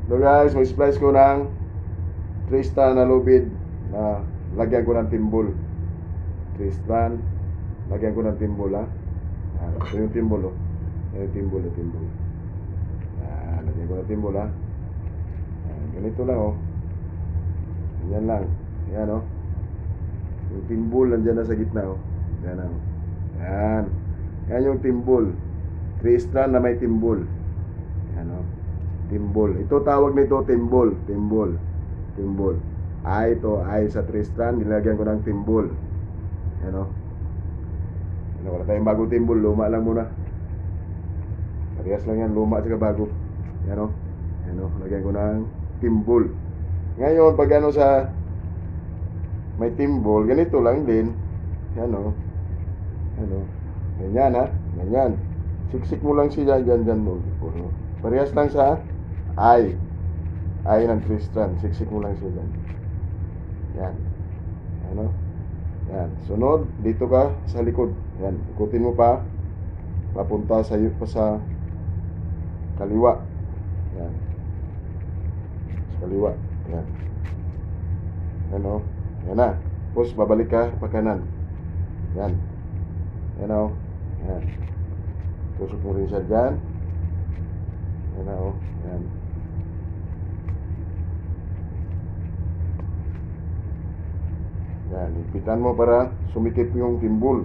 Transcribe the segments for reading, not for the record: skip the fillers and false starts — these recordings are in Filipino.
So guys, may splice ko ng Tristan na lubid na lagyan ko ng timbol. Tristan, lagyan ko ng timbol ha. Ito yung timbol oh. Yung timbol. Lagyan ko ng timbol ha. Ganito lang oh. Yan lang. Yan oh. Yung timbol nandiyan na sa gitna oh. Yan oh. Yan. Yan yung timbol. Tristan na may timbol. Yan oh. Timbol. Ito tawag nito timbol. Timbol. Ay ito ay sa Tristan, nilagyan ko ng timbol. Yan o. Wala tayong bagong timbol, luma lang muna. Parehas lang yan, luma at saka bago. Yan o. Yan o, lagyan ko ng timbol. Ngayon pag ano sa may timbol, ganito lang din. Yan o. Yan o. Ganyan ha. Ganyan. Siksik mo lang siya dyan. Parehas lang sa ay ng Tristan. Siksik mo lang siya dyan. Yan. Ano? Yan. Sunod, dito ka sa likod. Yan. Ikutin mo pa. Papunta sa kaliwa. Yan. Sa kaliwa. Yan. Ano? Yan na. Tapos babalik ka pa kanan. Yan. Yan o. Yan. Tusok mo rin siya dyan. Yan na o. Yan. Yan, ipitan mo para sumikip yung timbol.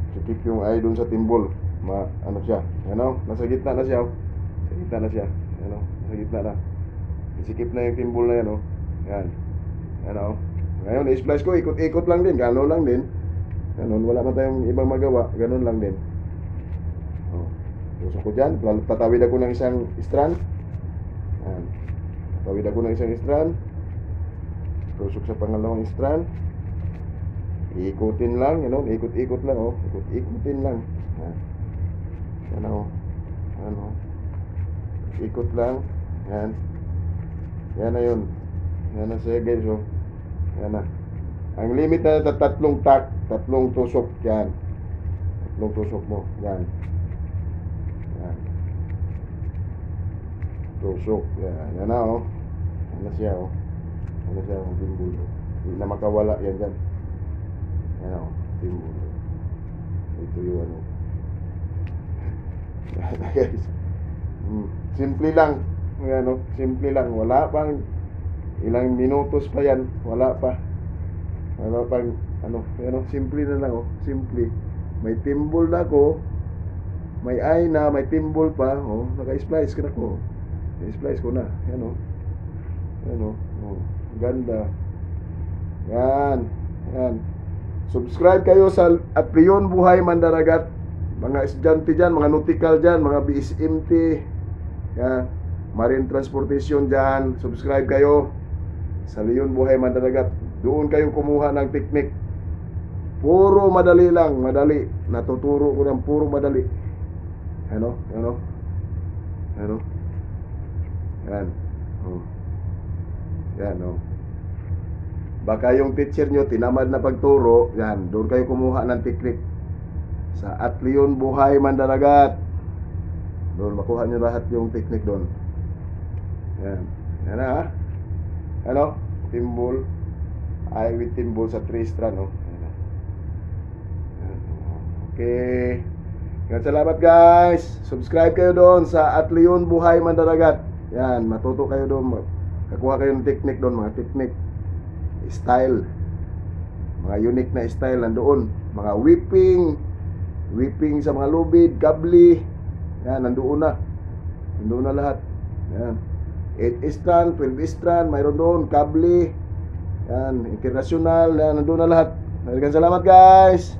Sumikip yung ay dun sa timbol. Ano siya? Ano? Nasa gitna na siya. Sa gitna na siya. Ano? Nasa gitna na. Isikip na yung timbol na yan, oh. Yan. Ano? Ngayon, i-splice ko, ikot-ikot lang din. Gano'n lang din. Ganun, wala na tayong ibang magawa. Ganun lang din. Oh. Tusok ko dyan. Tatawid ako ng isang strand. Yan. Tatawid ako ng isang strand. Tusok sa pangalawang strand. Ikutin lang, ikot-ikot lang oh. Ikot-ikutin lang. Yan oh. Ano? Ikot lang. Yan. Yan na yun. Yan na siya guys oh. Yan na. Ang limit na tatlong tusok yan. Tatlong tusok mo. Yan. Yan. Tusok. Yan na oh. Yan na siya oh. Ano siya ang timbol. Hindi na makawala yan dyan. Yan o, timbol. Ito yung ano. Guys. Simple lang. Ano, simple lang. Wala pang ilang minutos pa yan. Wala pa. Wala pang ano. Simple na lang o. Simple. May timbol na ko. May ay na. May timbol pa. O, naka-splice ko na ko. I-splice ko na. Yan o. Yan o. Ganda. Yan. Yan. Subscribe kayo sa at Leon Buhay Mandaragat. Mga estudyante dyan, mga nautical dyan, mga BSMT. Yan. Marine Transportation dyan. Subscribe kayo sa Leon Buhay Mandaragat. Doon kayo kumuha ng technique. Puro madali lang. Madali. Natuturo ko ng puro madali. Ano? Ano? Ano? Yan. Oh. Yan o. Baka yung teacher nyo tinamad na pagturo. Yan, doon kayo kumuha ng teknik sa At Leon Buhay Mandaragat. Doon makuha nyo lahat yung teknik doon. Yan. Yan na ha. Ano? Timbol. Ay with timbol sa Tristan no? Okay. Salamat guys. Subscribe kayo doon sa At Leon Buhay Mandaragat. Yan, matuto kayo doon. Kakuha kayo ng technique doon, mga technique, style, mga unique na style nandoon, mga whipping sa mga lubid, kabli, yan, nandoon na lahat, yan, 8 strand, 12 strand, mayroon doon, kabli, yan, international, yan, nandoon na lahat. Salamat guys.